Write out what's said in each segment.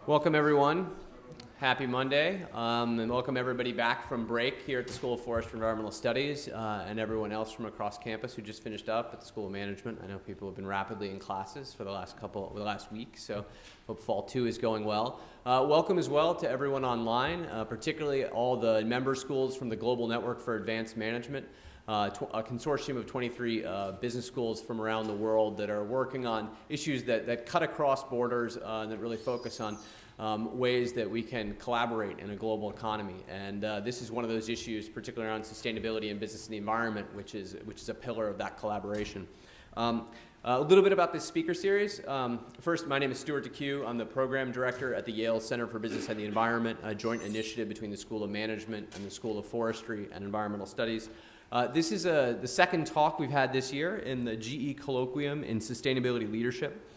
Welcome everyone. Happy Monday, and welcome everybody back from break here at the School of Forestry and Environmental Studies, and everyone else from across campus who just finished up at the School of Management. I know people have been rapidly in classes for the last week, so hope Fall 2 is going well. Welcome as well to everyone online, particularly all the member schools from the Global Network for Advanced Management, a consortium of 23 business schools from around the world that are working on issues that cut across borders and that really focus on ways that we can collaborate in a global economy. And this is one of those issues, particularly around sustainability and business and the environment, which is a pillar of that collaboration. A little bit about this speaker series. First, my name is Stuart DeCue. I'm the program director at the Yale Center for Business and the Environment, a joint initiative between the School of Management and the School of Forestry and Environmental Studies. This is the second talk we've had this year in the GE Colloquium in Sustainability Leadership.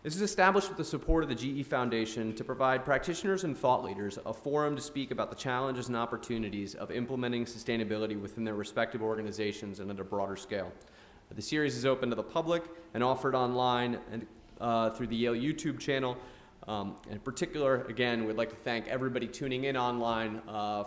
This is established with the support of the GE Foundation to provide practitioners and thought leaders a forum to speak about the challenges and opportunities of implementing sustainability within their respective organizations and at a broader scale. The series is open to the public and offered online and through the Yale YouTube channel. In particular, again, we'd like to thank everybody tuning in online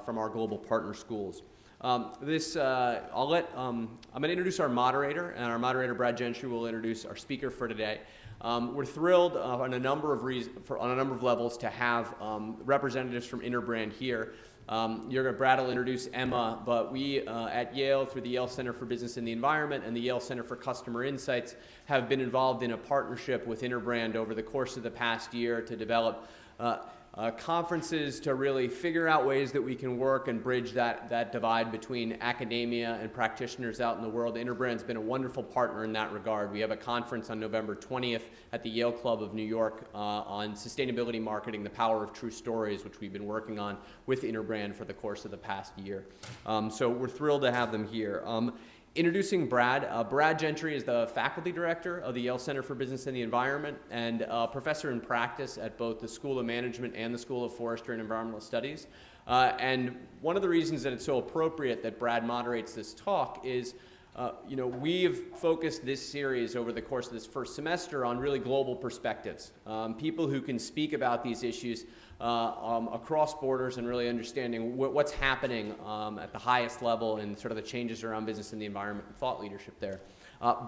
from our global partner schools. I'm going to introduce our moderator, and our moderator, Brad Gentry, will introduce our speaker for today. We're thrilled on a number of levels to have representatives from Interbrand here. Brad will introduce Emma, but we at Yale, through the Yale Center for Business and the Environment and the Yale Center for Customer Insights, have been involved in a partnership with Interbrand over the course of the past year to develop conferences to really figure out ways that we can work and bridge that divide between academia and practitioners out in the world. Interbrand's been a wonderful partner in that regard. We have a conference on November 20th at the Yale Club of New York on sustainability marketing, the power of true stories, which we've been working on with Interbrand for the course of the past year. So we're thrilled to have them here. Introducing Brad. Brad Gentry is the faculty director of the Yale Center for Business and the Environment and a professor in practice at both the School of Management and the School of Forestry and Environmental Studies. And one of the reasons that it's so appropriate that Brad moderates this talk is we've focused this series over the course of this first semester on really global perspectives. People who can speak about these issues across borders and really understanding what's happening at the highest level and sort of the changes around business and the environment and thought leadership there.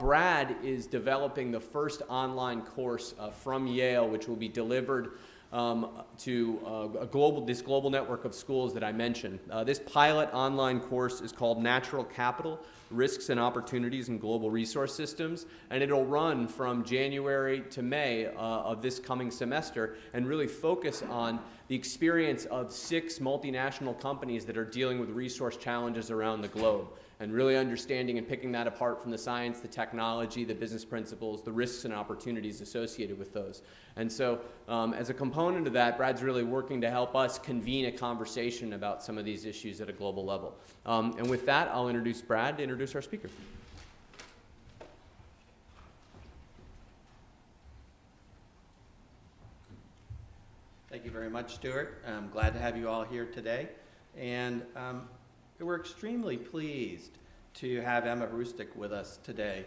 Brad is developing the first online course from Yale, which will be delivered to this global network of schools that I mentioned. This pilot online course is called Natural Capital, Risks and Opportunities in Global Resource Systems, and it'll run from January to May of this coming semester and really focus on the experience of 6 multinational companies that are dealing with resource challenges around the globe, and really understanding and picking that apart from the science, the technology, the business principles, the risks and opportunities associated with those. And so as a component of that, Brad's really working to help us convene a conversation about some of these issues at a global level. And with that, I'll introduce Brad to introduce our speaker. Thank you very much, Stuart. I'm glad to have you all here today. And we're extremely pleased to have Emma Hrustic with us today.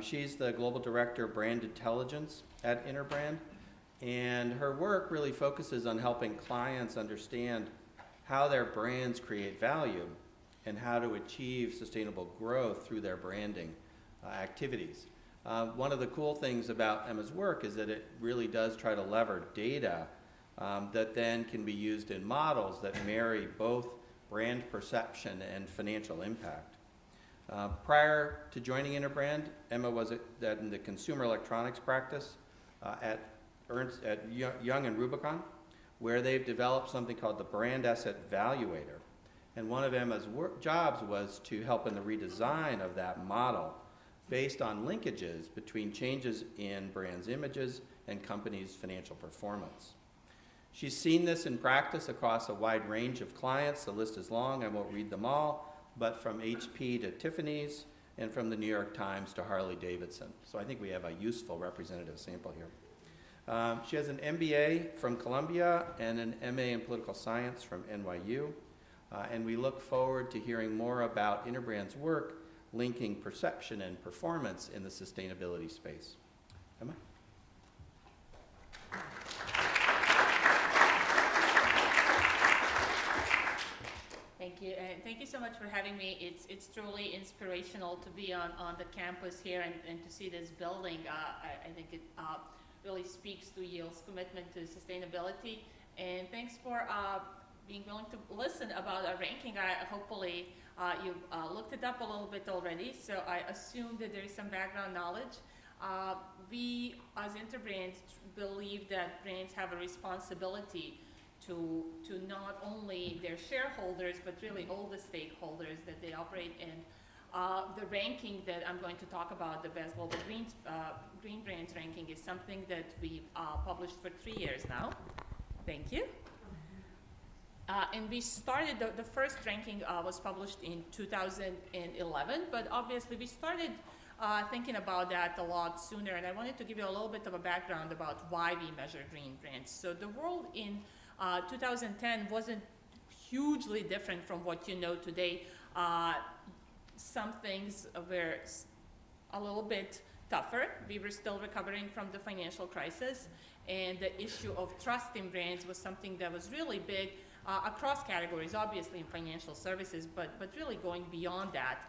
She's the Global Director of Brand Intelligence at Interbrand, and her work really focuses on helping clients understand how their brands create value and how to achieve sustainable growth through their branding activities. One of the cool things about Emma's work is that it really does try to lever data that then can be used in models that marry both brand perception and financial impact. Prior to joining Interbrand, Emma was in the consumer electronics practice at Young and Rubicon, where they've developed something called the Brand Asset Valuator. And one of Emma's jobs was to help in the redesign of that model based on linkages between changes in brands' images and companies' financial performance. She's seen this in practice across a wide range of clients. The list is long, I won't read them all, but from HP to Tiffany's and from the New York Times to Harley Davidson. So I think we have a useful representative sample here. She has an MBA from Columbia and an MA in political science from NYU. And we look forward to hearing more about Interbrand's work linking perception and performance in the sustainability space. Emma? Thank you, and thank you so much for having me. It's truly inspirational to be on the campus here and to see this building. I think it really speaks to Yale's commitment to sustainability. And thanks for being willing to listen about our ranking. Hopefully you've looked it up a little bit already, so I assume that there is some background knowledge. We, as Interbrand, believe that brands have a responsibility to not only their shareholders, but really all the stakeholders that they operate in. The ranking that I'm going to talk about, the Best Global Green Brands ranking, is something that we've published for 3 years now. Thank you. And we started, the first ranking was published in 2011, but obviously we started thinking about that a lot sooner, and I wanted to give you a little bit of a background about why we measure green brands. So the world in 2010 wasn't hugely different from what you know today. Some things were a little bit tougher. We were still recovering from the financial crisis, and the issue of trust in brands was something that was really big across categories, obviously in financial services, but really going beyond that.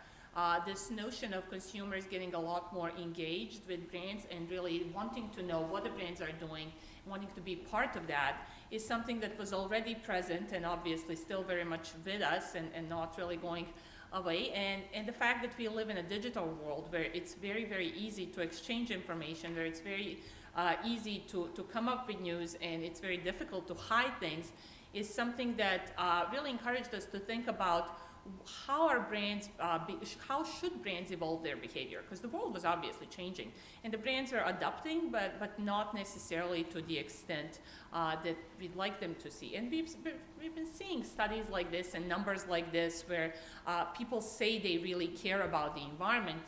This notion of consumers getting a lot more engaged with brands and really wanting to know what the brands are doing, wanting to be part of that, is something that was already present and obviously still very much with us and not really going away. And the fact that we live in a digital world where it's very, very easy to exchange information, where it's very easy to come up with news and it's very difficult to hide things, is something that really encouraged us to think about how our brands, how should brands evolve their behavior? Because the world was obviously changing, and the brands are adapting, but not necessarily to the extent that we'd like them to see. And we've been seeing studies like this and numbers like this where people say they really care about the environment.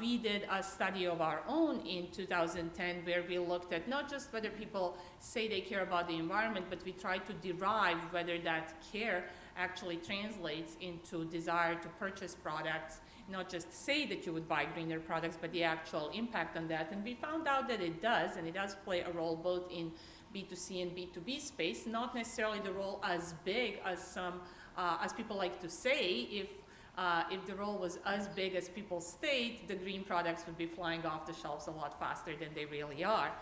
We did a study of our own in 2010 where we looked at not just whether people say they care about the environment, but we tried to derive whether that care actually translates into desire to purchase products, not just say that you would buy greener products, but the actual impact on that. And we found out that it does, and it does play a role both in B2C and B2B space, not necessarily the role as big as as people like to say. If the role was as big as people state, the green products would be flying off the shelves a lot faster than they really are.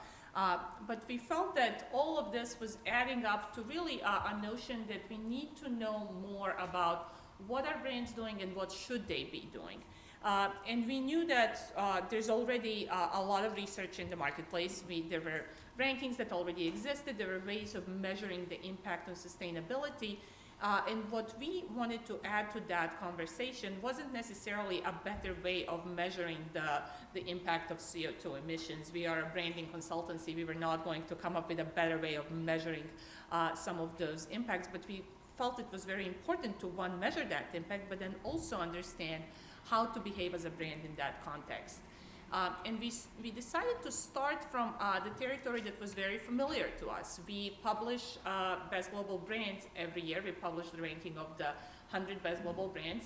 But we felt that all of this was adding up to really a notion that we need to know more about what are brands doing and what should they be doing. And we knew that there's already a lot of research in the marketplace. There were rankings that already existed. There were ways of measuring the impact on sustainability. And what we wanted to add to that conversation wasn't necessarily a better way of measuring the impact of CO2 emissions. We are a branding consultancy. We were not going to come up with a better way of measuring some of those impacts, but we felt it was very important to, one, measure that impact, but then also understand how to behave as a brand in that context. And we decided to start from the territory that was very familiar to us. We publish Best Global Brands every year. We publish the ranking of the 100 Best Global Brands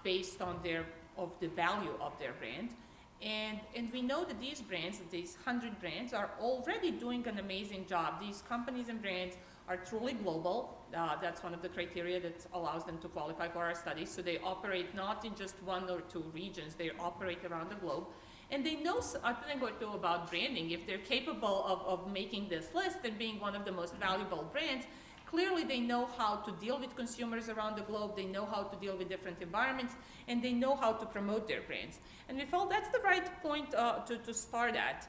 based on the value of their brand. And we know that these brands, these 100 brands, are already doing an amazing job. These companies and brands are truly global. That's one of the criteria that allows them to qualify for our studies. So they operate not in just 1 or 2 regions, they operate around the globe. And they know a thing or two about branding. If they're capable of making this list and being one of the most valuable brands, clearly they know how to deal with consumers around the globe, they know how to deal with different environments, and they know how to promote their brands. And we felt that's the right point to start at.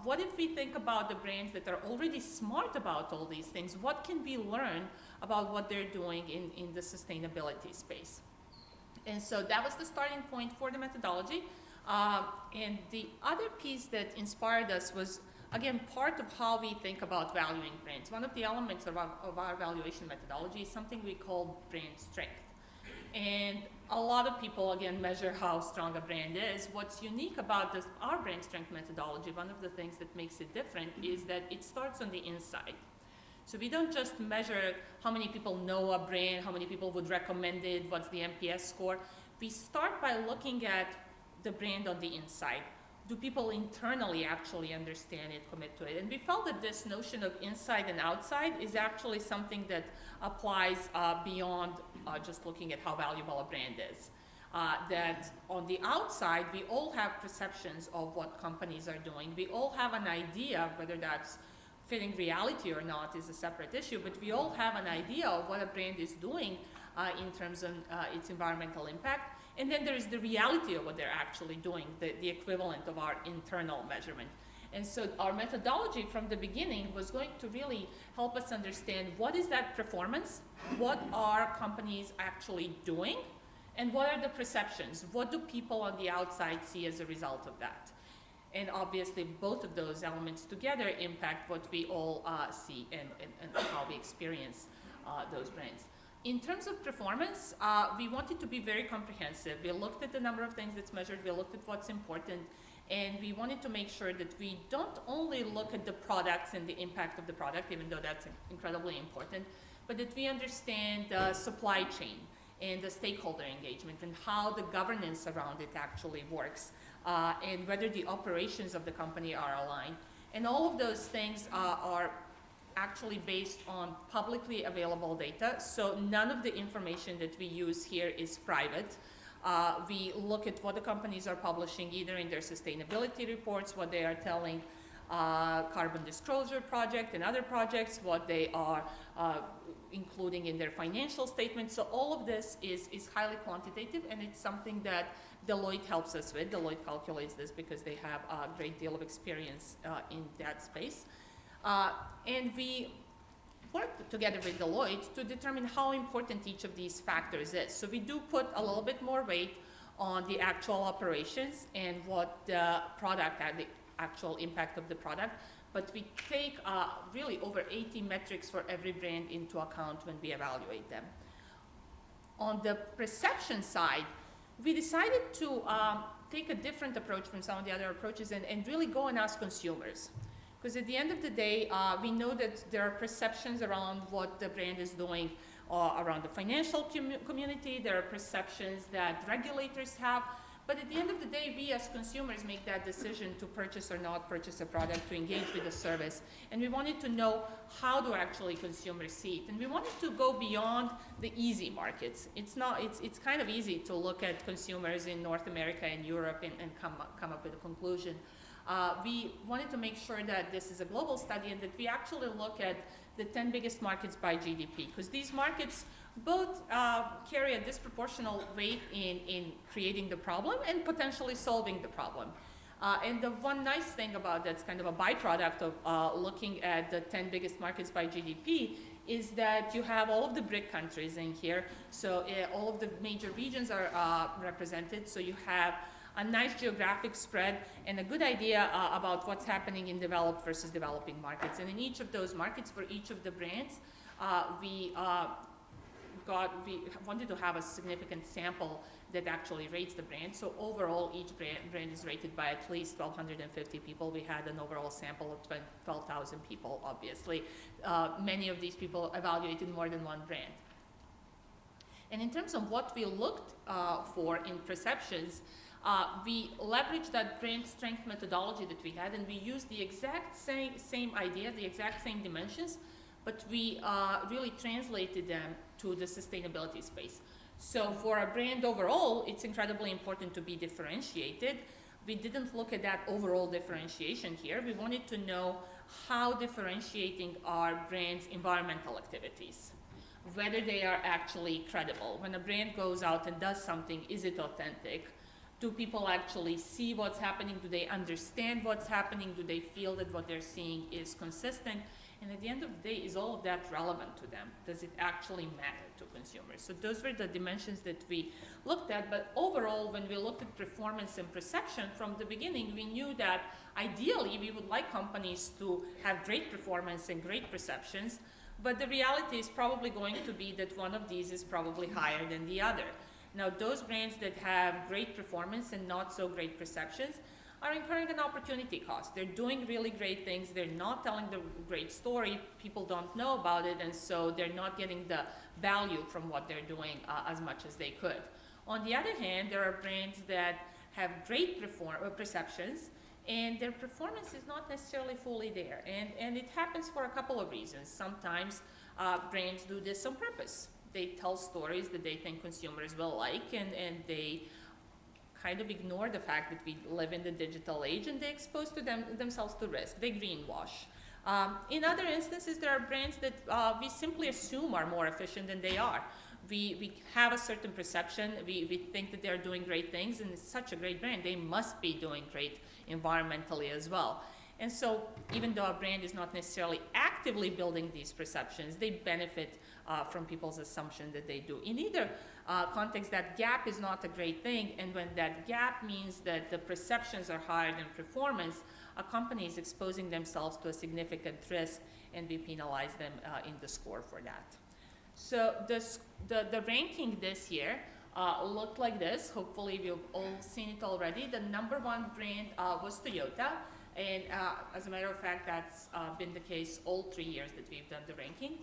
What if we think about the brands that are already smart about all these things? What can we learn about what they're doing in the sustainability space? And so that was the starting point for the methodology. And the other piece that inspired us was, again, part of how we think about valuing brands. One of the elements of our valuation methodology is something we call brand strength. And a lot of people, again, measure how strong a brand is. What's unique about our brand strength methodology, one of the things that makes it different, is that it starts on the inside. So we don't just measure how many people know a brand, how many people would recommend it, what's the NPS score. We start by looking at the brand on the inside. do people internally actually understand it, commit to it? And we felt that this notion of inside and outside is actually something that applies beyond just looking at how valuable a brand is. That on the outside, we all have perceptions of what companies are doing. We all have an idea, whether that's fitting reality or not is a separate issue, but we all have an idea of what a brand is doing in terms of its environmental impact. And then there is the reality of what they're actually doing, the equivalent of our internal measurement. And so our methodology from the beginning was going to really help us understand what is that performance, what are companies actually doing, and what are the perceptions? What do people on the outside see as a result of that? And obviously both of those elements together impact what we all see and how we experience those brands. In terms of performance, we wanted to be very comprehensive. We looked at the number of things that's measured, we looked at what's important, and we wanted to make sure that we don't only look at the products and the impact of the product, even though that's incredibly important, but that we understand the supply chain and the stakeholder engagement and how the governance around it actually works, and whether the operations of the company are aligned. And all of those things are actually based on publicly available data, so none of the information that we use here is private. We look at what the companies are publishing either in their sustainability reports, what they are telling Carbon Disclosure Project and other projects, what they are including in their financial statements. So all of this is highly quantitative, and it's something that Deloitte helps us with. Deloitte calculates this because they have a great deal of experience in that space. And we worked together with Deloitte to determine how important each of these factors is. So we do put a little bit more weight on the actual operations and what the product, the actual impact of the product, but we take really over 80 metrics for every brand into account when we evaluate them. On the perception side, we decided to take a different approach from some of the other approaches and really go and ask consumers. Because at the end of the day, we know that there are perceptions around what the brand is doing around the financial community. There are perceptions that regulators have. But at the end of the day, we as consumers make that decision to purchase or not purchase a product, to engage with a service. And we wanted to know how do actually consumers see it. And we wanted to go beyond the easy markets. It's kind of easy to look at consumers in North America and Europe and come up with a conclusion. We wanted to make sure that this is a global study and that we actually look at the 10 biggest markets by GDP, because these markets both carry a disproportional weight in creating the problem and potentially solving the problem. And the one nice thing about that's kind of a byproduct of looking at the 10 biggest markets by GDP is that you have all of the BRIC countries in here. So all of the major regions are represented. So you have a nice geographic spread and a good idea about what's happening in developed versus developing markets. And in each of those markets, for each of the brands, we wanted to have a significant sample that actually rates the brand. So overall, each brand is rated by at least 1,250 people. We had an overall sample of 12,000 people, obviously. Many of these people evaluated more than one brand. And in terms of what we looked for in perceptions, we leveraged that brand strength methodology that we had, and we used the exact same idea, the exact same dimensions, but we really translated them to the sustainability space. So for a brand overall, it's incredibly important to be differentiated. We didn't look at that overall differentiation here. We wanted to know how differentiating our brand's environmental activities, whether they are actually credible. When a brand goes out and does something, is it authentic? Do people actually see what's happening? Do they understand what's happening? Do they feel that what they're seeing is consistent? And at the end of the day, is all of that relevant to them? Does it actually matter to consumers? So those were the dimensions that we looked at. But overall, when we looked at performance and perception from the beginning, we knew that ideally we would like companies to have great performance and great perceptions. But the reality is probably going to be that one of these is probably higher than the other. Now, those brands that have great performance and not so great perceptions are incurring an opportunity cost. They're doing really great things. They're not telling the great story. People don't know about it, and so they're not getting the value from what they're doing as much as they could. On the other hand, there are brands that have great perceptions, and their performance is not necessarily fully there. And it happens for a couple of reasons. Sometimes brands do this on purpose. They tell stories that they think consumers will like, and they kind of ignore the fact that we live in the digital age, and they expose themselves to risk. They greenwash. In other instances, there are brands that we simply assume are more efficient than they are. We have a certain perception, we think that they're doing great things, and it's such a great brand, they must be doing great environmentally as well. And so even though a brand is not necessarily actively building these perceptions, they benefit from people's assumption that they do. In either context, that gap is not a great thing, and when that gap means that the perceptions are higher than performance, a company is exposing themselves to a significant risk, and we penalize them in the score for that. So the ranking this year looked like this. Hopefully you've all seen it already. The #1 brand was Toyota, and as a matter of fact, that's been the case all 3 years that we've done the ranking.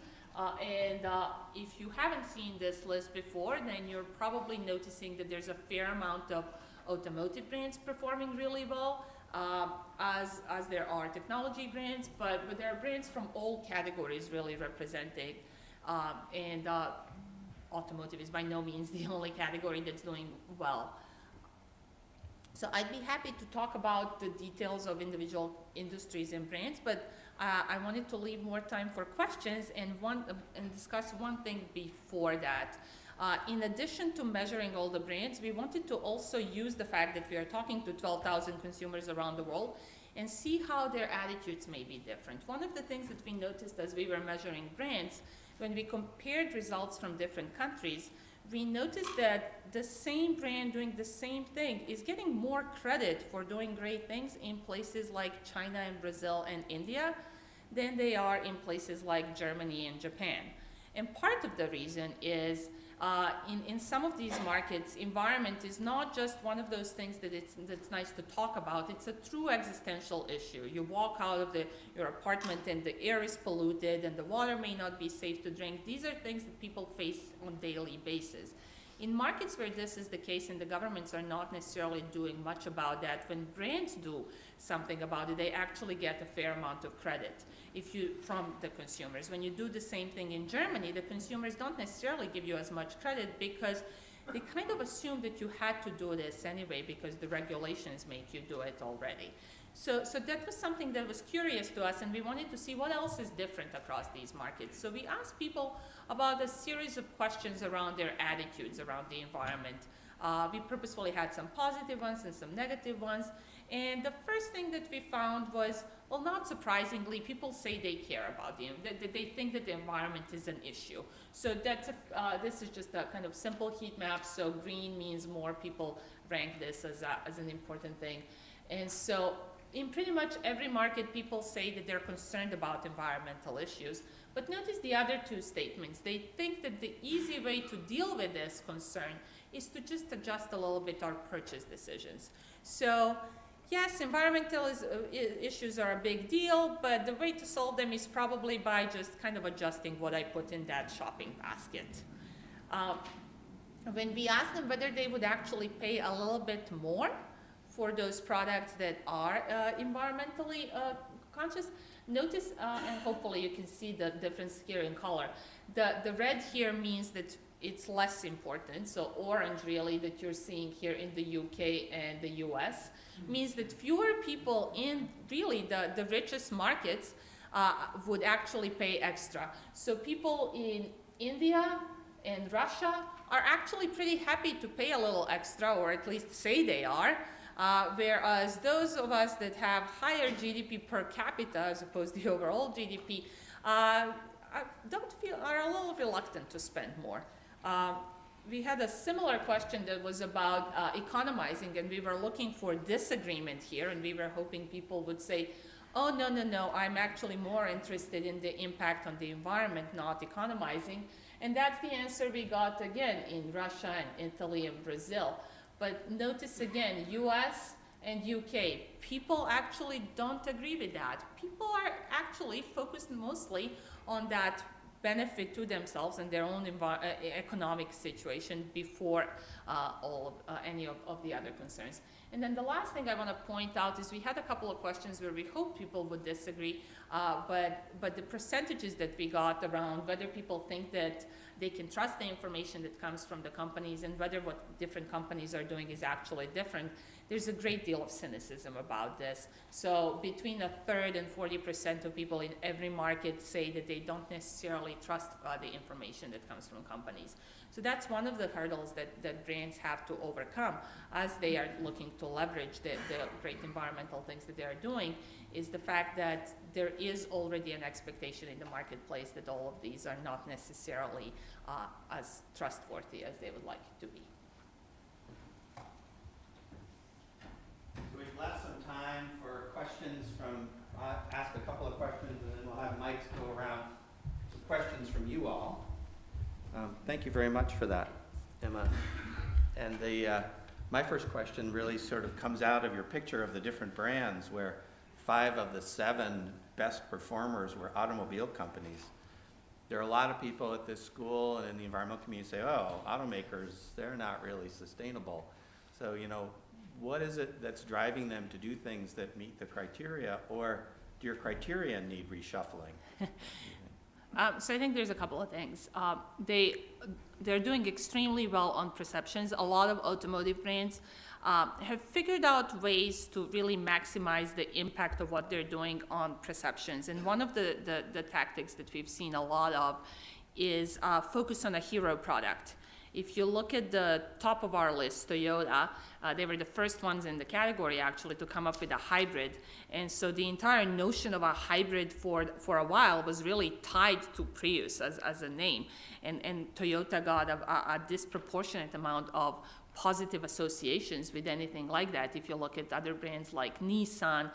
If you haven't seen this list before, then you're probably noticing that there's a fair amount of automotive brands performing really well, as there are technology brands, but there are brands from all categories really represented. Automotive is by no means the only category that's doing well. So I'd be happy to talk about the details of individual industries and brands, but I wanted to leave more time for questions and discuss one thing before that. In addition to measuring all the brands, we wanted to also use the fact that we are talking to 12,000 consumers around the world and see how their attitudes may be different. One of the things that we noticed as we were measuring brands, when we compared results from different countries, we noticed that the same brand doing the same thing is getting more credit for doing great things in places like China and Brazil and India than they are in places like Germany and Japan. And part of the reason is in some of these markets, environment is not just one of those things that's nice to talk about. It's a true existential issue. You walk out of your apartment and the air is polluted and the water may not be safe to drink. These are things that people face on a daily basis. In markets where this is the case and the governments are not necessarily doing much about that, when brands do something about it, they actually get a fair amount of credit from the consumers. When you do the same thing in Germany, the consumers don't necessarily give you as much credit because they kind of assume that you had to do this anyway because the regulations make you do it already. So that was something that was curious to us, and we wanted to see what else is different across these markets. So we asked people about a series of questions around their attitudes around the environment. We purposefully had some positive ones and some negative ones. And the first thing that we found was, well, not surprisingly, people say they care about that they think that the environment is an issue. So this is just a kind of simple heat map. So green means more people rank this as an important thing. And so in pretty much every market, people say that they're concerned about environmental issues. But notice the other two statements. They think that the easy way to deal with this concern is to just adjust a little bit our purchase decisions. So yes, environmental issues are a big deal, but the way to solve them is probably by just kind of adjusting what I put in that shopping basket. When we asked them whether they would actually pay a little bit more for those products that are environmentally conscious, notice, and hopefully you can see the difference here in color. The red here means that it's less important, so orange really that you're seeing here in the UK and the US means that fewer people in really the richest markets would actually pay extra. So people in India and Russia are actually pretty happy to pay a little extra, or at least say they are. Whereas those of us that have higher GDP per capita as opposed to the overall GDP are a little reluctant to spend more. We had a similar question that was about economizing, and we were looking for disagreement here, and we were hoping people would say, oh, no, I'm actually more interested in the impact on the environment, not economizing. And that's the answer we got again in Russia and Italy and Brazil. But notice again, US and UK, people actually don't agree with that. People are actually focused mostly on that benefit to themselves and their own economic situation before any of the other concerns. And then the last thing I want to point out is we had a couple of questions where we hope people would disagree, but the percentages that we got around whether people think that they can trust the information that comes from the companies and whether what different companies are doing is actually different, there's a great deal of cynicism about this. So between 1/3 and 40% of people in every market say that they don't necessarily trust the information that comes from companies. So that's one of the hurdles that brands have to overcome as they are looking to leverage the great environmental things that they are doing, is the fact that there is already an expectation in the marketplace that all of these are not necessarily as trustworthy as they would like it to be. So we've left some time for questions from, ask a couple of questions, and then we'll have mics go around. Some questions from you all. Thank you very much for that, Emma. And my first question really sort of comes out of your picture of the different brands, where 5 of the 7 best performers were automobile companies. There are a lot of people at this school and in the environmental community say, oh, automakers, they're not really sustainable. So, what is it that's driving them to do things that meet the criteria, or do your criteria need reshuffling? So I think there's a couple of things. They're doing extremely well on perceptions. A lot of automotive brands have figured out ways to really maximize the impact of what they're doing on perceptions. And one of the tactics that we've seen a lot of is focus on a hero product. If you look at the top of our list, Toyota, they were the first ones in the category actually to come up with a hybrid. And so the entire notion of a hybrid for a while was really tied to Prius as a name. And Toyota got a disproportionate amount of positive associations with anything like that. If you look at other brands like Nissan,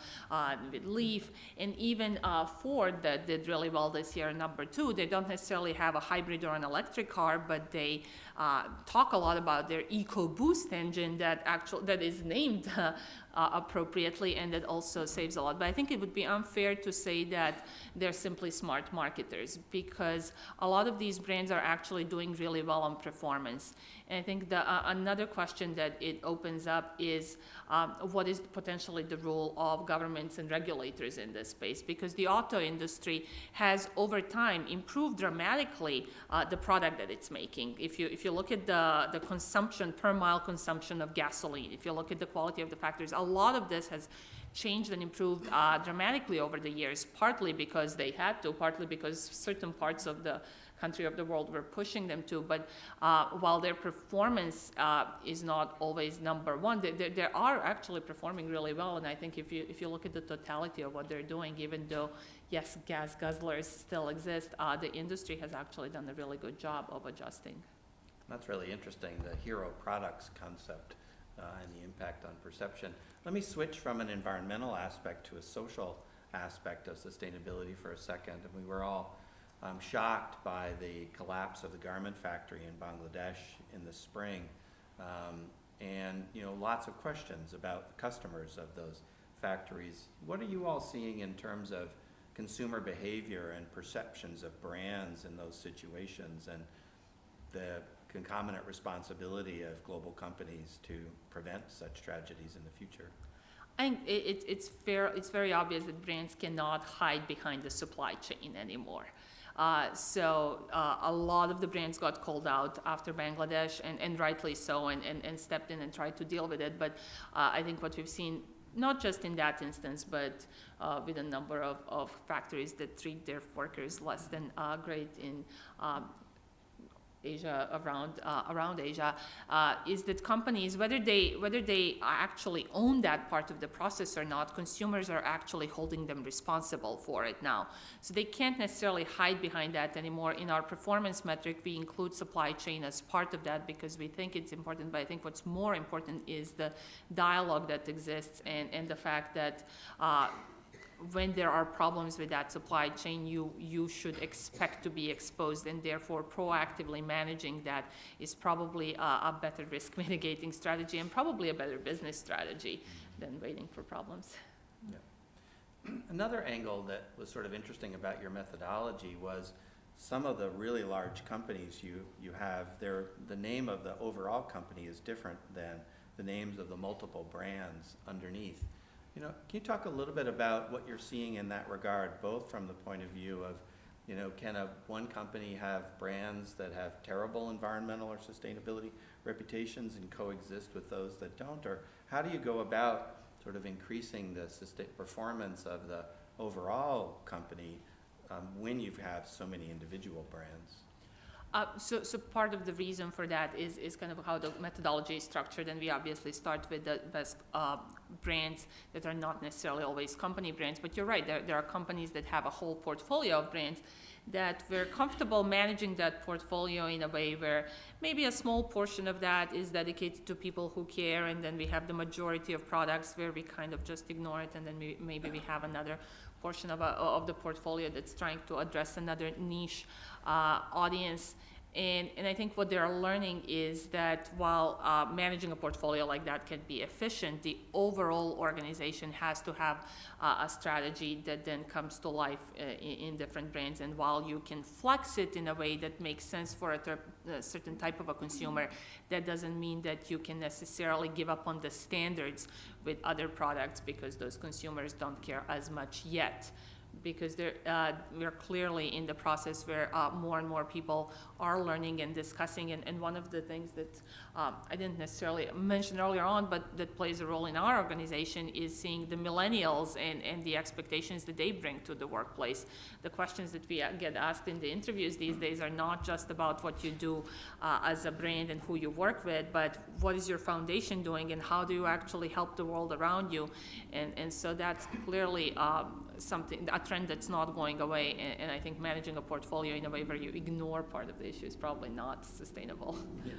with Leaf, and even Ford that did really well this year, number 2, they don't necessarily have a hybrid or an electric car, but they talk a lot about their EcoBoost engine that is named appropriately, and that also saves a lot. But I think it would be unfair to say that they're simply smart marketers, because a lot of these brands are actually doing really well on performance. And I think another question that it opens up is what is potentially the role of governments and regulators in this space? Because the auto industry has over time improved dramatically the product that it's making. If you look at the consumption, per mile consumption of gasoline, if you look at the quality of the factories, a lot of this has changed and improved dramatically over the years, partly because they had to, partly because certain parts of the country of the world were pushing them to. But while their performance is not always number 1, they are actually performing really well. And I think if you look at the totality of what they're doing, even though, yes, gas guzzlers still exist, the industry has actually done a really good job of adjusting. That's really interesting, the hero products concept and the impact on perception. Let me switch from an environmental aspect to a social aspect of sustainability for a second. And we were all shocked by the collapse of the garment factory in Bangladesh in the spring. And lots of questions about the customers of those factories. What are you all seeing in terms of consumer behavior and perceptions of brands in those situations, and the concomitant responsibility of global companies to prevent such tragedies in the future? I think it's very obvious that brands cannot hide behind the supply chain anymore. So a lot of the brands got called out after Bangladesh, and rightly so, and stepped in and tried to deal with it. But I think what we've seen, not just in that instance, but with a number of factories that treat their workers less than great in Asia, around Asia, is that companies, whether they actually own that part of the process or not, consumers are actually holding them responsible for it now. So they can't necessarily hide behind that anymore. In our performance metric, we include supply chain as part of that because we think it's important, but I think what's more important is the dialogue that exists and the fact that when there are problems with that supply chain, you should expect to be exposed, and therefore proactively managing that is probably a better risk mitigating strategy and probably a better business strategy than waiting for problems. Yeah. Another angle that was sort of interesting about your methodology was some of the really large companies you have, the name of the overall company is different than the names of the multiple brands underneath. You know, can you talk a little bit about what you're seeing in that regard, both from the point of view of, you know, can one company have brands that have terrible environmental or sustainability reputations and coexist with those that don't? Or how do you go about sort of increasing the performance of the overall company when you have so many individual brands? So part of the reason for that is kind of how the methodology is structured, and we obviously start with the best brands that are not necessarily always company brands, but you're right, there are companies that have a whole portfolio of brands that we're comfortable managing that portfolio in a way where maybe a small portion of that is dedicated to people who care, and then we have the majority of products where we kind of just ignore it, and then maybe we have another portion of the portfolio that's trying to address another niche audience. And I think what they're learning is that while managing a portfolio like that can be efficient, the overall organization has to have a strategy that then comes to life in different brands. And while you can flex it in a way that makes sense for a certain type of a consumer, that doesn't mean that you can necessarily give up on the standards with other products because those consumers don't care as much yet. Because we're clearly in the process where more and more people are learning and discussing, and one of the things that I didn't necessarily mention earlier on, but that plays a role in our organization is seeing the millennials and the expectations that they bring to the workplace. The questions that we get asked in the interviews these days are not just about what you do as a brand and who you work with, but what is your foundation doing and how do you actually help the world around you, and so that's clearly a trend that's not going away, and I think managing a portfolio in a way where you ignore part of the issue is probably not sustainable. Yeah.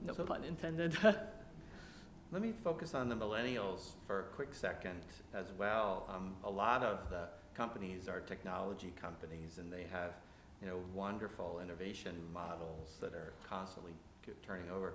No So- pun intended. Let me focus on the millennials for a quick second as well. A lot of the companies are technology companies, and they have, you know, wonderful innovation models that are constantly turning over.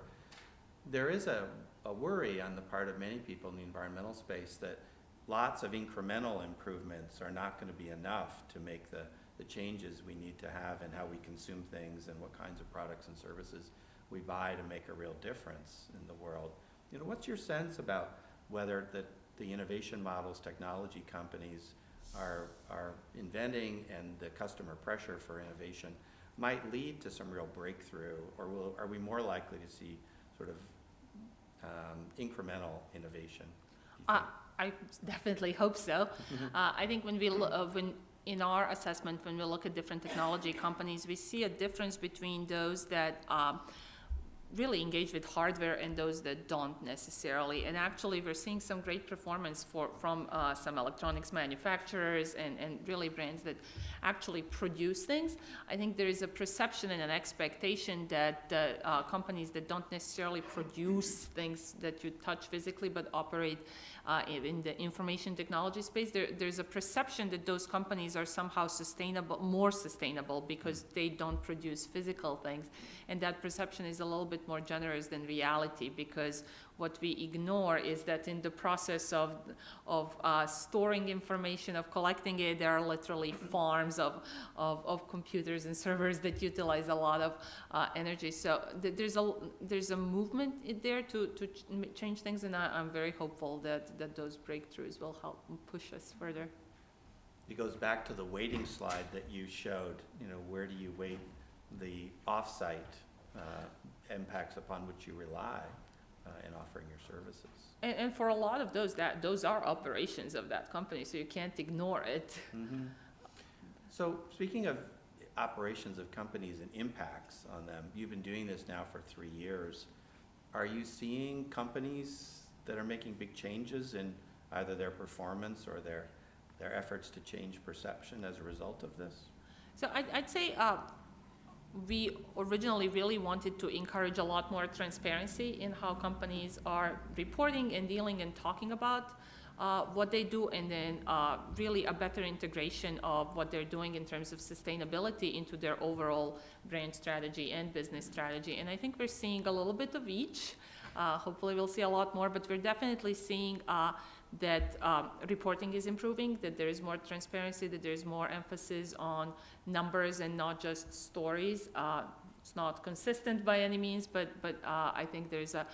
There is a worry on the part of many people in the environmental space that lots of incremental improvements are not going to be enough to make the changes we need to have in how we consume things and what kinds of products and services we buy to make a real difference in the world. You know, what's your sense about whether the innovation models technology companies are inventing and the customer pressure for innovation might lead to some real breakthrough, or are we more likely to see sort of incremental innovation? I definitely hope so. I think when in our assessment, when we look at different technology companies, we see a difference between those that really engage with hardware and those that don't necessarily. And actually, we're seeing some great performance from some electronics manufacturers and really brands that actually produce things. I think there is a perception and an expectation that companies that don't necessarily produce things that you touch physically but operate in the information technology space, there's a perception that those companies are somehow more sustainable because they don't produce physical things. And that perception is a little bit more generous than reality, because what we ignore is that in the process of storing information, of collecting it, there are literally farms of computers and servers that utilize a lot of energy. So there's a movement there to change things, and I'm very hopeful that those breakthroughs will help push us further. It goes back to the weighting slide that you showed. You know, where do you weight the off-site impacts upon which you rely in offering your services? And for a lot of those are operations of that company, so you can't ignore it. Mm-hmm. So speaking of operations of companies and impacts on them, you've been doing this now for 3 years. Are you seeing companies that are making big changes in either their performance or their efforts to change perception as a result of this? So I'd say we originally really wanted to encourage a lot more transparency in how companies are reporting and dealing and talking about what they do, and then really a better integration of what they're doing in terms of sustainability into their overall brand strategy and business strategy. And I think we're seeing a little bit of each. Hopefully we'll see a lot more, but we're definitely seeing that reporting is improving, that there is more transparency, that there is more emphasis on numbers and not just stories. It's not consistent by any means, but I think there's a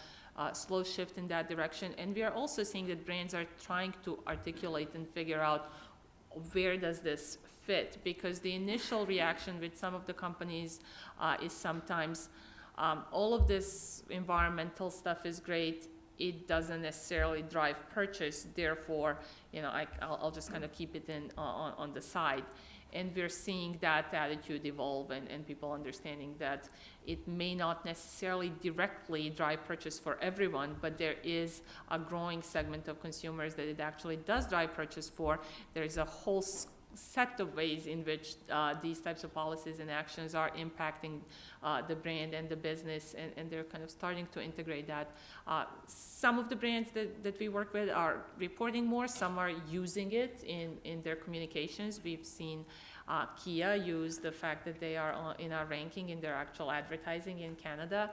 slow shift in that direction. And we are also seeing that brands are trying to articulate and figure out where does this fit, because the initial reaction with some of the companies is sometimes all of this environmental stuff is great, it doesn't necessarily drive purchase, therefore, you know, I'll just kind of keep it on the side. And we're seeing that attitude evolve, and people understanding that it may not necessarily directly drive purchase for everyone, but there is a growing segment of consumers that it actually does drive purchase for. There's a whole set of ways in which these types of policies and actions are impacting the brand and the business, and they're kind of starting to integrate that. Some of the brands that we work with are reporting more, some are using it in their communications. We've seen Kia use the fact that they are in our ranking in their actual advertising in Canada,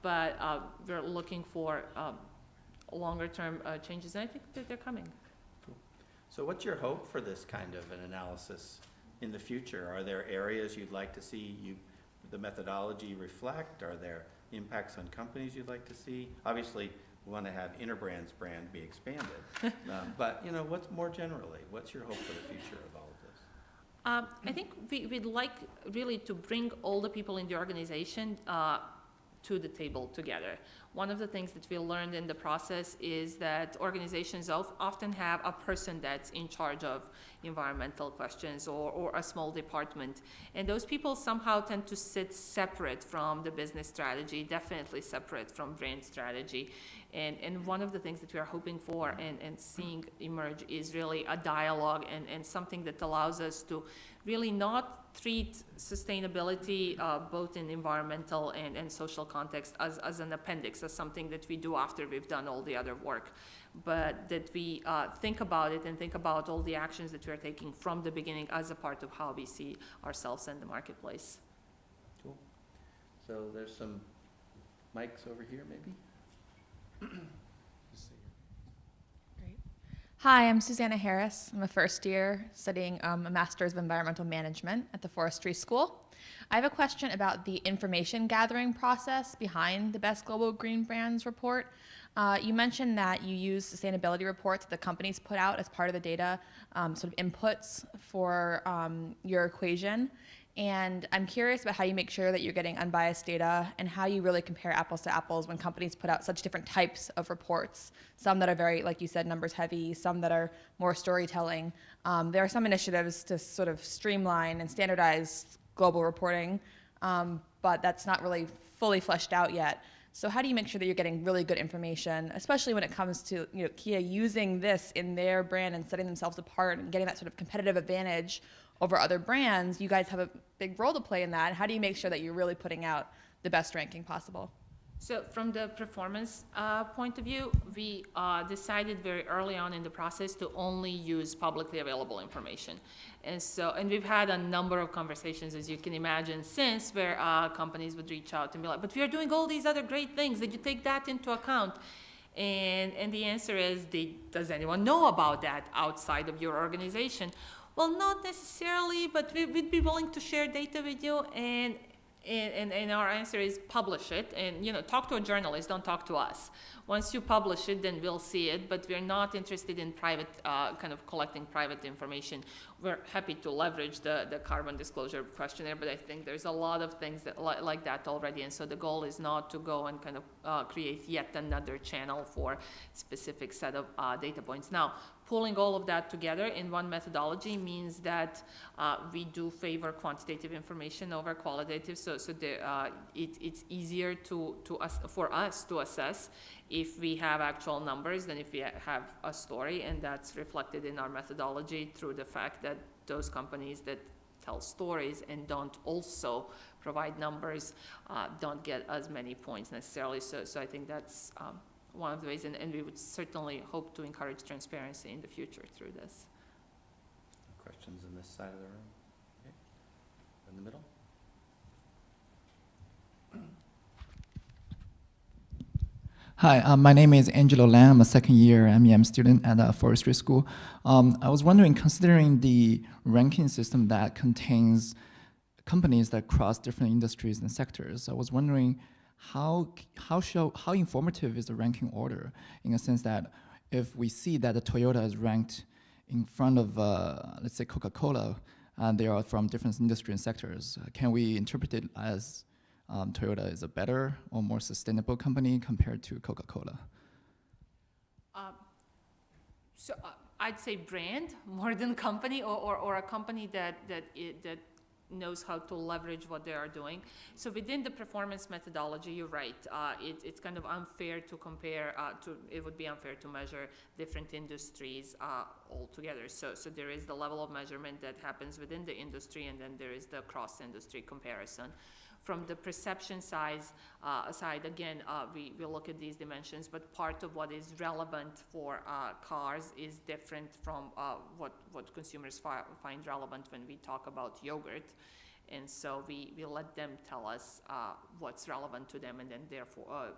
but we're looking for longer term changes, and I think that they're coming. So what's your hope for this kind of an analysis in the future? Are there areas you'd like to see the methodology reflect? Are there impacts on companies you'd like to see? Obviously, we want to have Interbrand's brand be expanded, but you know, what's more generally, what's your hope for the future of all of this? I think we'd like really to bring all the people in the organization to the table together. One of the things that we learned in the process is that organizations often have a person that's in charge of environmental questions or a small department. And those people somehow tend to sit separate from the business strategy, definitely separate from brand strategy. And one of the things that we are hoping for and seeing emerge is really a dialogue and something that allows us to really not treat sustainability both in environmental and social context as an appendix, as something that we do after we've done all the other work, but that we think about it and think about all the actions that we're taking from the beginning as a part of how we see ourselves in the marketplace. Cool. So there's some mics over here, maybe? Great. Hi, I'm Susanna Harris. I'm a first year studying a Master's of Environmental Management at the Forestry School. I have a question about the information gathering process behind the Best Global Green Brands report. You mentioned that you use sustainability reports that the companies put out as part of the data, sort of inputs for your equation. And I'm curious about how you make sure that you're getting unbiased data and how you really compare apples to apples when companies put out such different types of reports. Some that are very, like you said, numbers heavy, some that are more storytelling. There are some initiatives to sort of streamline and standardize global reporting, but that's not really fully fleshed out yet. So how do you make sure that you're getting really good information, especially when it comes to Kia using this in their brand and setting themselves apart and getting that sort of competitive advantage over other brands? You guys have a big role to play in that. How do you make sure that you're really putting out the best ranking possible? So from the performance point of view, we decided very early on in the process to only use publicly available information. And we've had a number of conversations, as you can imagine, since where companies would reach out and be like, but we are doing all these other great things. Did you take that into account? And the answer is, does anyone know about that outside of your organization? Well, not necessarily, but we'd be willing to share data with you, and our answer is publish it, and talk to a journalist, don't talk to us. Once you publish it, then we'll see it, but we're not interested in private, kind of collecting private information. We're happy to leverage the carbon disclosure questionnaire, but I think there's a lot of things that like that already, and so the goal is not to go and kind of create yet another channel for specific set of data points. Now, pulling all of that together in one methodology means that we do favor quantitative information over qualitative, so it's easier for us to assess if we have actual numbers than if we have a story, and that's reflected in our methodology through the fact that those companies that tell stories and don't also provide numbers don't get as many points necessarily. So I think that's one of the ways, and we would certainly hope to encourage transparency in the future through this. Questions in this side of the room? Okay. In the middle? Hi, my name is Angelo Lam. I'm a second-year MEM student at forestry school. I was wondering, considering the ranking system that contains companies that cross different industries and sectors, I was wondering how informative is the ranking order, in a sense that if we see that the Toyota is ranked in front of, let's say, Coca-Cola, and they are from different industry and sectors, can we interpret it as Toyota is a better or more sustainable company compared to Coca-Cola? So I'd say brand more than company, or a company that knows how to leverage what they are doing. So within the performance methodology, you're right. It's kind of unfair to compare. It would be unfair to measure different industries altogether. So there is the level of measurement that happens within the industry, and then there is the cross-industry comparison. From the perception side, again, we look at these dimensions, but part of what is relevant for cars is different from what consumers find relevant when we talk about yogurt. And so we let them tell us what's relevant to them, and then therefore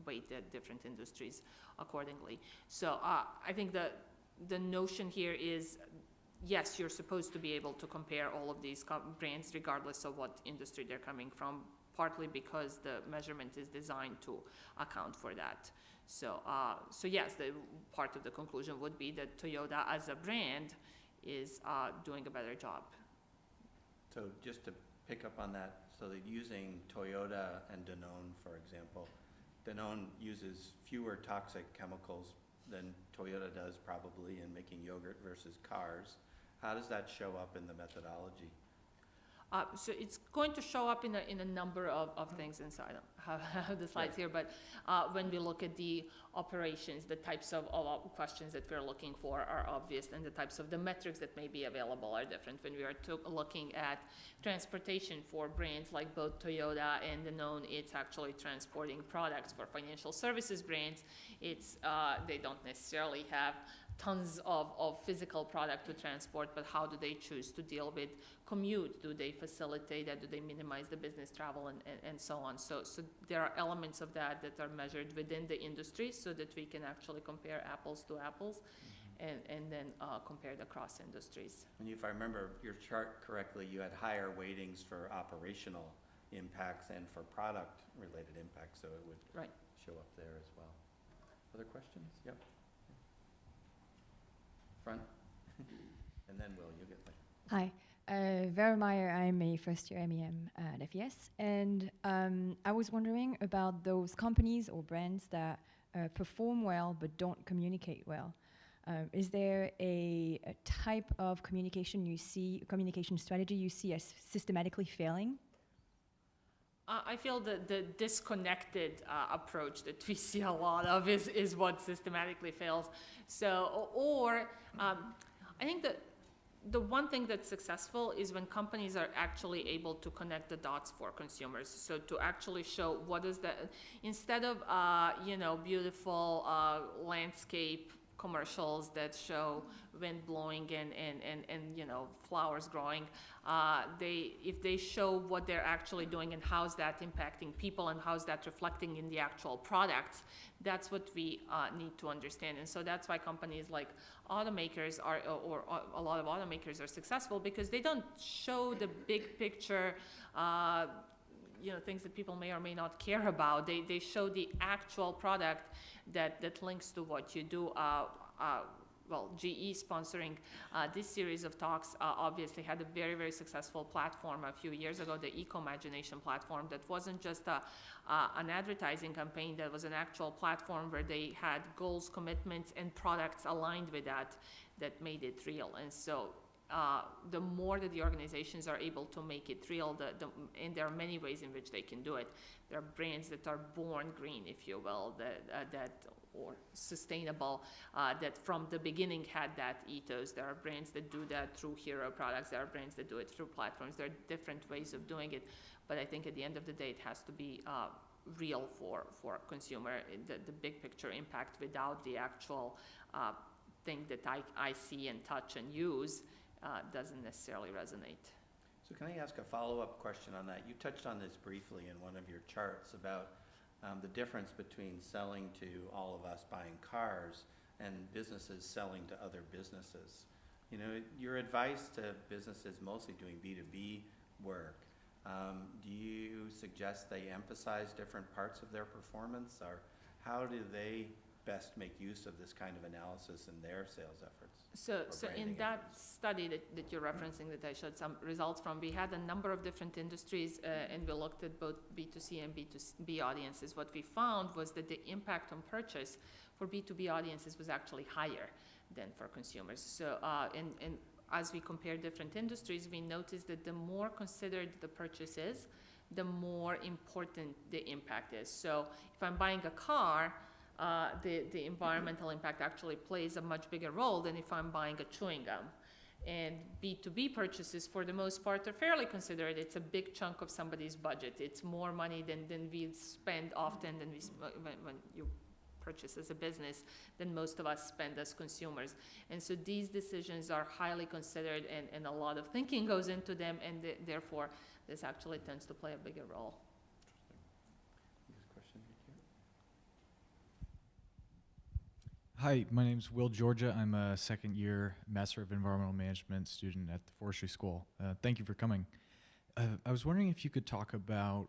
weight the different industries accordingly. So I think the notion here is, yes, you're supposed to be able to compare all of these brands regardless of what industry they're coming from, partly because the measurement is designed to account for that. So yes, the part of the conclusion would be that Toyota as a brand is doing a better job. So just to pick up on that, so that using Toyota and Danone, for example, Danone uses fewer toxic chemicals than Toyota does probably in making yogurt versus cars. How does that show up in the methodology? So it's going to show up in a number of things inside. I have the slides here, but when we look at the operations, the types of questions that we're looking for are obvious, and the types of the metrics that may be available are different. When we are looking at transportation for brands like both Toyota and Danone, it's actually transporting products. For financial services brands, it's they don't necessarily have tons of physical product to transport, but how do they choose to deal with commute? Do they facilitate that? Do they minimize the business travel and so on? So there are elements of that are measured within the industry so that we can actually compare apples to apples, and then compare the cross industries. And if I remember your chart correctly, you had higher weightings for operational impacts and for product related impacts, so it would show up there as well. Other questions? Yep. Front. And then Will, you get like. Hi, Vera Meyer. I'm a first-year MEM at FES, and I was wondering about those companies or brands that perform well but don't communicate well. Is there a type of communication strategy you see as systematically failing? I feel that the disconnected approach that we see a lot of is what systematically fails. So, I think that the one thing that's successful is when companies are actually able to connect the dots for consumers. So to actually show what is that, instead of beautiful landscape commercials that show wind blowing and flowers growing, if they show what they're actually doing and how's that impacting people and how's that reflecting in the actual products, that's what we need to understand. And so that's why companies like automakers or a lot of automakers are successful, because they don't show the big picture things that people may or may not care about. They show the actual product that links to what you do. GE sponsoring this series of talks obviously had a very, very successful platform a few years ago, the Eco-Imagination platform, that wasn't just an advertising campaign, that was an actual platform where they had goals, commitments, and products aligned with that made it real. And so the more that the organizations are able to make it real, and there are many ways in which they can do it. There are brands that are born green, if you will, or sustainable, that from the beginning had that ethos. There are brands that do that through hero products. There are brands that do it through platforms. There are different ways of doing it, but I think at the end of the day, it has to be real for consumer, the big picture impact, without the actual thing that I see and touch and use. Doesn't necessarily resonate. So can I ask a follow-up question on that? You touched on this briefly in one of your charts about the difference between selling to all of us buying cars and businesses selling to other businesses. You know, your advice to businesses mostly doing B2B work, do you suggest they emphasize different parts of their performance, or how do they best make use of this kind of analysis in their sales efforts? So in branding that efforts? study that you're referencing, that I showed some results from, we had a number of different industries, and we looked at both B2C and B2B audiences. What we found was that the impact on purchase for B2B audiences was actually higher than for consumers. So, and as we compare different industries, we noticed that the more considered the purchase is, the more important the impact is. So if I'm buying a car, the environmental impact actually plays a much bigger role than if I'm buying a chewing gum. And B2B purchases, for the most part, are fairly considered. It's a big chunk of somebody's budget. It's more money than we spend often than when you purchase as a business than most of us spend as consumers. And so these decisions are highly considered, and a lot of thinking goes into them, and therefore this actually tends to play a bigger role. Question here. Hi, my name's Will Georgia. I'm a second-year Master of Environmental Management student at the Forestry School. Thank you for coming. I was wondering if you could talk about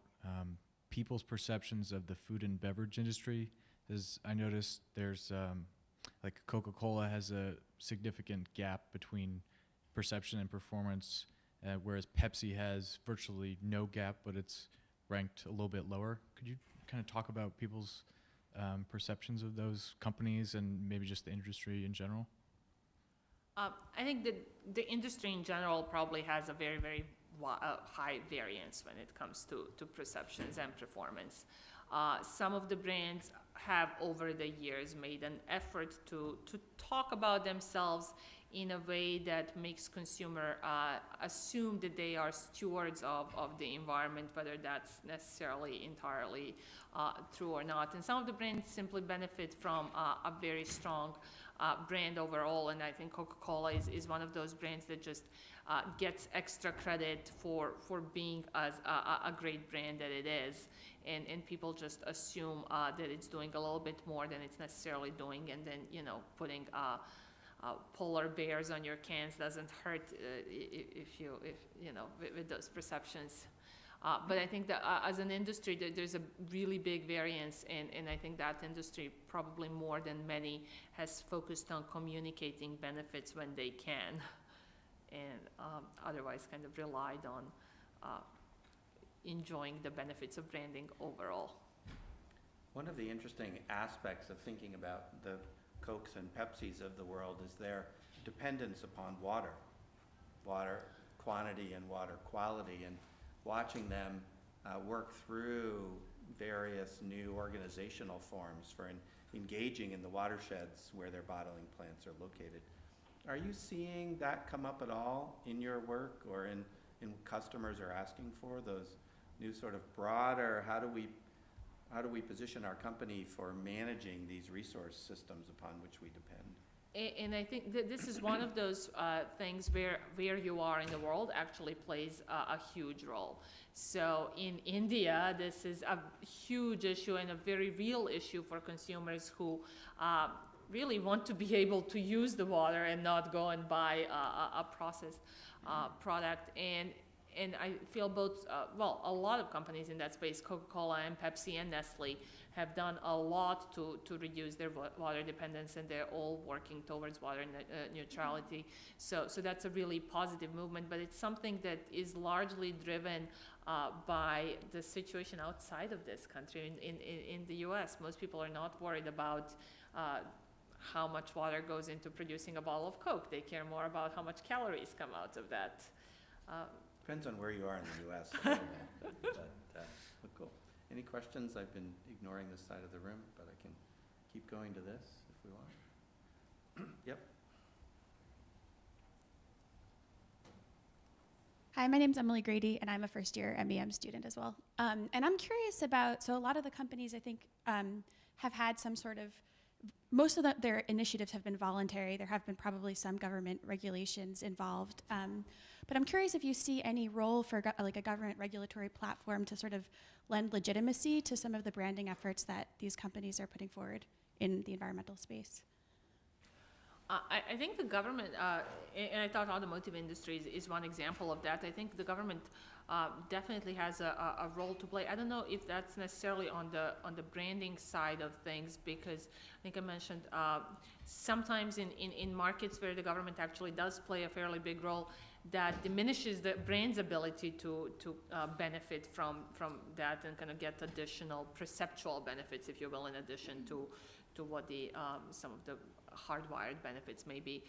people's perceptions of the food and beverage industry. As I noticed, there's like Coca-Cola has a significant gap between perception and performance, whereas Pepsi has virtually no gap, but it's ranked a little bit lower. Could you kind of talk about people's perceptions of those companies and maybe just the industry in general? I think that the industry in general probably has a very, very high variance when it comes to perceptions and performance. Some of the brands have over the years made an effort to talk about themselves in a way that makes consumer assume that they are stewards of the environment, whether that's necessarily entirely true or not. And some of the brands simply benefit from a very strong brand overall, and I think Coca-Cola is one of those brands that just gets extra credit for being as a great brand that it is, and people just assume that it's doing a little bit more than it's necessarily doing, and then, you know, putting polar bears on your cans doesn't hurt if you know, with those perceptions. But I think that as an industry, there's a really big variance, and I think that industry, probably more than many, has focused on communicating benefits when they can, and otherwise kind of relied on enjoying the benefits of branding overall. One of the interesting aspects of thinking about the Cokes and Pepsis of the world is their dependence upon water quantity and water quality, and watching them work through various new organizational forms for engaging in the watersheds where their bottling plants are located. Are you seeing that come up at all in your work, or in customers are asking for those new sort of broader, how do we position our company for managing these resource systems upon which we depend? And I think that this is one of those things where you are in the world actually plays a huge role. So in India, this is a huge issue and a very real issue for consumers who really want to be able to use the water and not go and buy a processed product. And I feel both, well, a lot of companies in that space, Coca-Cola and Pepsi and Nestle, have done a lot to reduce their water dependence, and they're all working towards water neutrality. So that's a really positive movement, but it's something that is largely driven by the situation outside of this country. In the US, most people are not worried about how much water goes into producing a bottle of Coke. They care more about how much calories come out of that. Depends on where you are in the US. a little bit, but cool. Any questions? I've been ignoring this side of the room, but I can keep going to this if we want. Yep. Hi, my name's Emily Grady, and I'm a first-year MEM student as well. And I'm curious about, so a lot of the companies, I think, have had some sort of most of their initiatives have been voluntary. There have been probably some government regulations involved. But I'm curious if you see any role for like a government regulatory platform to sort of lend legitimacy to some of the branding efforts that these companies are putting forward in the environmental space. I think the government, and I thought automotive industries is one example of that. I think the government definitely has a role to play. I don't know if that's necessarily on the branding side of things, because I think I mentioned sometimes in markets where the government actually does play a fairly big role, that diminishes the brand's ability to benefit from that and kind of get additional perceptual benefits, if you will, in addition to what the some of the hardwired benefits may be.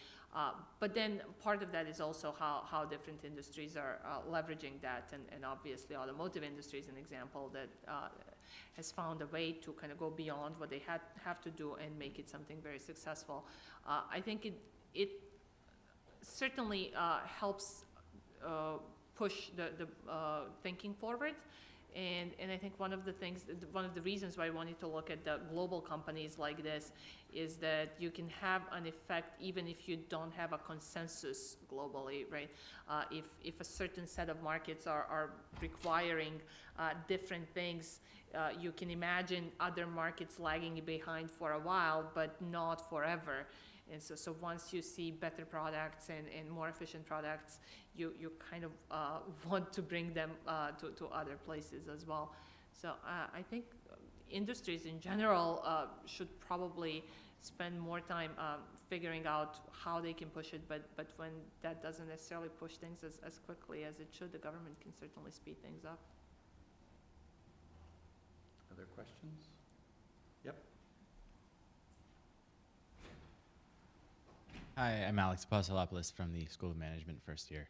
But then part of that is also how different industries are leveraging that, and obviously automotive industry is an example that has found a way to kind of go beyond what they have to do and make it something very successful. I think it certainly helps push the thinking forward. And I think one of the reasons why I wanted to look at the global companies like this is that you can have an effect even if you don't have a consensus globally, right? If a certain set of markets are requiring different things, you can imagine other markets lagging behind for a while, but not forever. And so once you see better products and more efficient products, you kind of want to bring them to other places as well. So I think industries in general should probably spend more time figuring out how they can push it, but when that doesn't necessarily push things as quickly as it should, the government can certainly speed things up. Other questions? Yep. Hi, I'm Alex Pasalopoulos from the School of Management first year.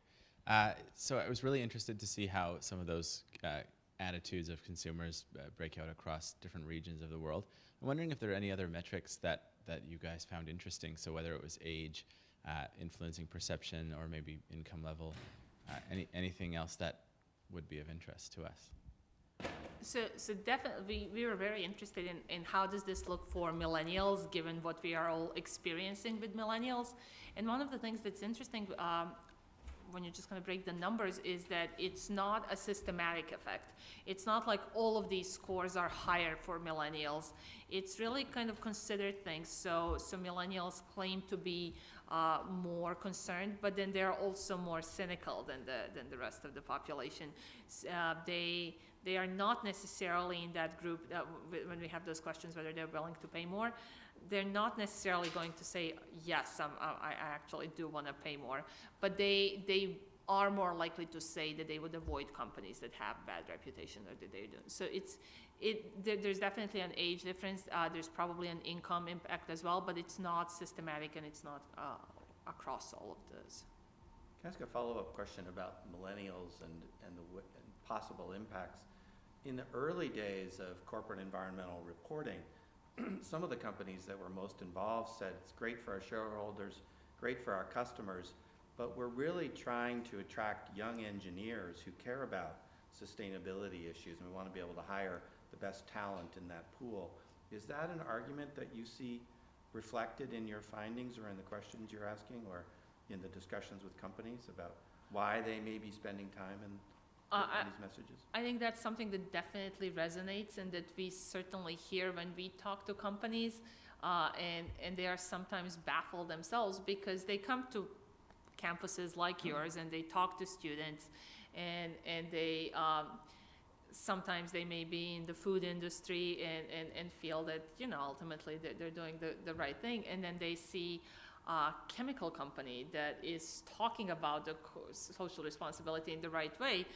So I was really interested to see how some of those attitudes of consumers break out across different regions of the world. I'm wondering if there are any other metrics that you guys found interesting, so whether it was age, influencing perception, or maybe income level, anything else that would be of interest to us. So definitely we were very interested in how does this look for millennials, given what we are all experiencing with millennials. And one of the things that's interesting when you're just going to break the numbers is that it's not a systematic effect. It's not like all of these scores are higher for millennials. It's really kind of considered things. So millennials claim to be more concerned, but then they're also more cynical than the rest of the population. They are not necessarily in that group when we have those questions whether they're willing to pay more. They're not necessarily going to say, yes, I actually do want to pay more, but they are more likely to say that they would avoid companies that have bad reputation or that they do. So there's definitely an age difference. There's probably an income impact as well, but it's not systematic and it's not across all of those. Can I ask a follow-up question about millennials and possible impacts? In the early days of corporate environmental reporting, some of the companies that were most involved said it's great for our shareholders, great for our customers, but we're really trying to attract young engineers who care about sustainability issues, and we want to be able to hire the best talent in that pool. Is that an argument that you see reflected in your findings or in the questions you're asking or in the discussions with companies about why they may be spending time in these messages? I think that's something that definitely resonates and that we certainly hear when we talk to companies, and they are sometimes baffled themselves because they come to campuses like yours and they talk to students and they sometimes they may be in the food industry and feel that ultimately they're doing the right thing, and then they see a chemical company that is talking about the social responsibility in the right way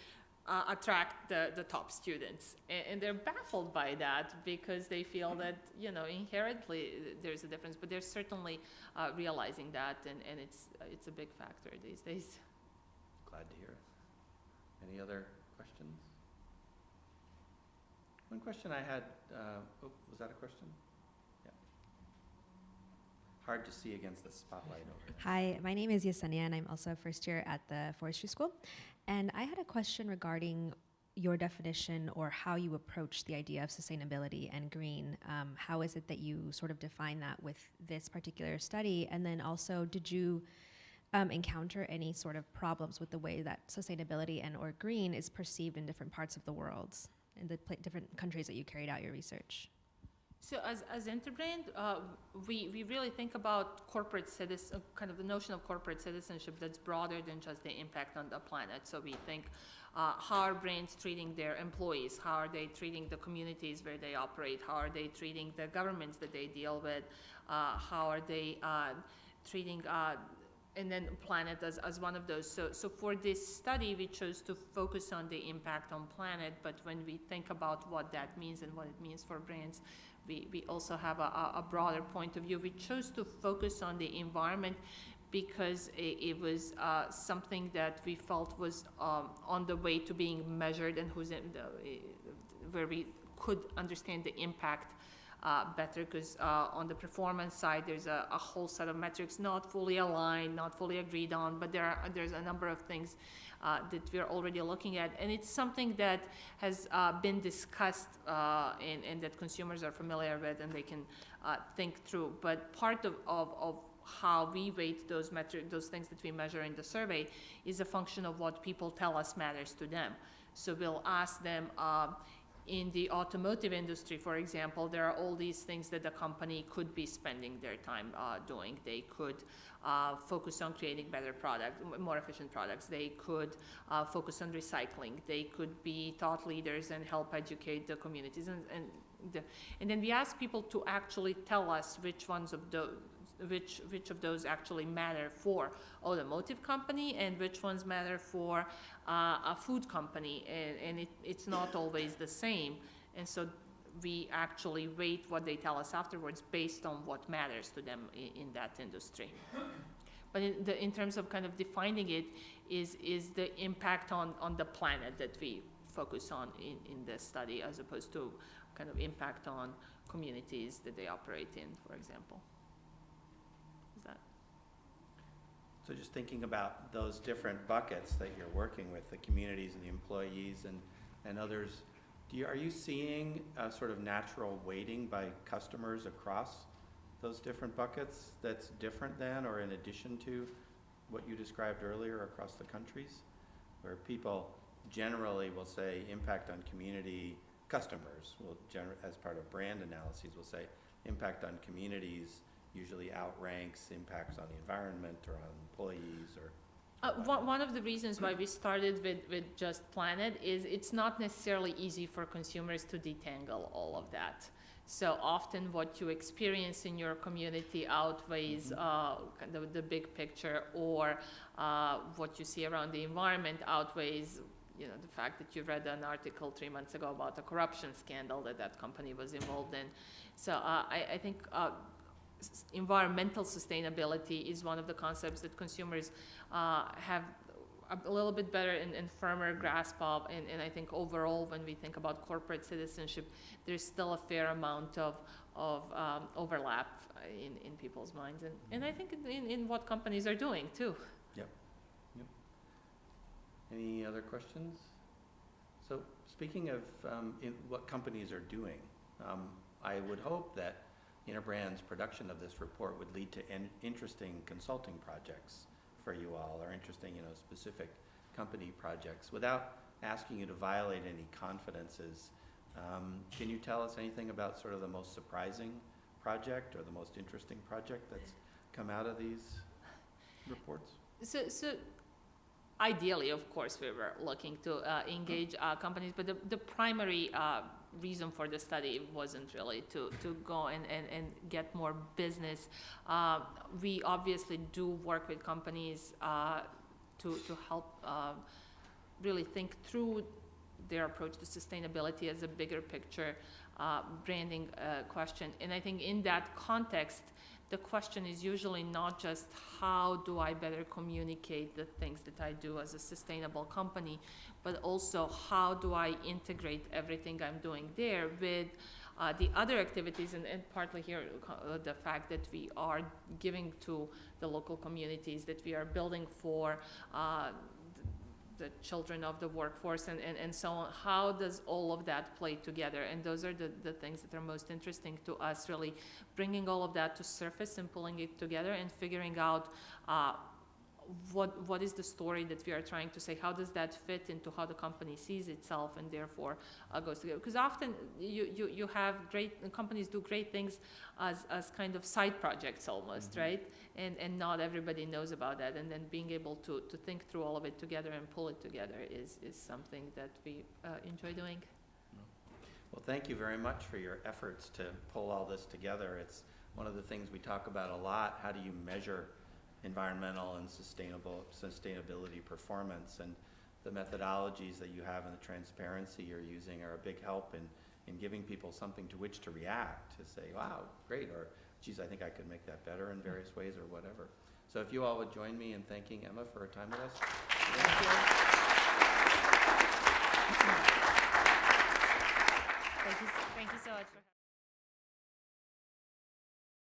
attract the top students, and they're baffled by that because they feel that inherently there's a difference, but they're certainly realizing that, and it's a big factor these days. Glad to hear it. Any other questions? One question I had, was that a question? Yeah. Hard to see against the spotlight over there. Hi, my name is Yesenia, and I'm also a first year at the forestry school. And I had a question regarding your definition or how you approach the idea of sustainability and green. How is it that you sort of define that with this particular study? And then also, did you encounter any sort of problems with the way that sustainability and or green is perceived in different parts of the world, in the different countries that you carried out your research? So as Interbrand, we really think about corporate citizen, kind of the notion of corporate citizenship that's broader than just the impact on the planet. So we think, how are brands treating their employees? How are they treating the communities where they operate? How are they treating the governments that they deal with? How are they treating, and then planet as one of those. So for this study, we chose to focus on the impact on planet, but when we think about what that means and what it means for brands, we also have a broader point of view. We chose to focus on the environment because it was something that we felt was on the way to being measured and where we could understand the impact better, because on the performance side, there's a whole set of metrics not fully aligned, not fully agreed on, but there's a number of things that we're already looking at, and it's something that has been discussed and that consumers are familiar with and they can think through. But part of how we weight those things that we measure in the survey is a function of what people tell us matters to them. So we'll ask them, in the automotive industry, for example, there are all these things that the company could be spending their time doing. They could focus on creating better products, more efficient products. They could focus on recycling. They could be thought leaders and help educate the communities. And then we ask people to actually tell us which of those actually matter for automotive company and which ones matter for a food company, and it's not always the same, and so we actually weight what they tell us afterwards based on what matters to them in that industry. But in terms of kind of defining it, is the impact on the planet that we focus on in this study, as opposed to kind of impact on communities that they operate in, for example. So just thinking about those different buckets that you're working with, the communities and the employees and others, are you seeing a sort of natural weighting by customers across those different buckets that's different than or in addition to what you described earlier across the countries? Where people generally will say impact on community, customers will, as part of brand analyses, will say impact on communities usually outranks impacts on the environment or on employees or one of the reasons why we started with just planet is it's not necessarily easy for consumers to detangle all of that. So often what you experience in your community outweighs kind of the big picture, or what you see around the environment outweighs the fact that you read an article 3 months ago about a corruption scandal that company was involved in. So I think environmental sustainability is one of the concepts that consumers have a little bit better and firmer grasp of, and I think overall when we think about corporate citizenship, there's still a fair amount of overlap in people's minds, and I think in what companies are doing too. Yep. Any other questions? So speaking of in what companies are doing, I would hope that Interbrand's production of this report would lead to interesting consulting projects for you all, or interesting, specific company projects. Without asking you to violate any confidences, can you tell us anything about sort of the most surprising project or the most interesting project that's come out of these reports? So ideally, of course, we were looking to engage companies, but the primary reason for the study wasn't really to go and get more business. We obviously do work with companies to help really think through their approach to sustainability as a bigger picture branding question. And I think in that context, the question is usually not just how do I better communicate the things that I do as a sustainable company, but also how do I integrate everything I'm doing there with the other activities, and partly here the fact that we are giving to the local communities, that we are building for the children of the workforce and so on. How does all of that play together? And those are the things that are most interesting to us, really bringing all of that to surface and pulling it together and figuring out what is the story that we are trying to say? How does that fit into how the company sees itself and therefore goes together? Because often you have companies do great things as kind of side projects almost, right? And not everybody knows about that. And then being able to think through all of it together and pull it together is something that we enjoy doing. Well, thank you very much for your efforts to pull all this together. It's one of the things we talk about a lot. How do you measure environmental and sustainability performance, and the methodologies that you have and the transparency you're using are a big help in giving people something to which to react, to say, wow, great, or geez, I think I could make that better in various ways or whatever. So if you all would join me in thanking Emma for her time with us. Thank you.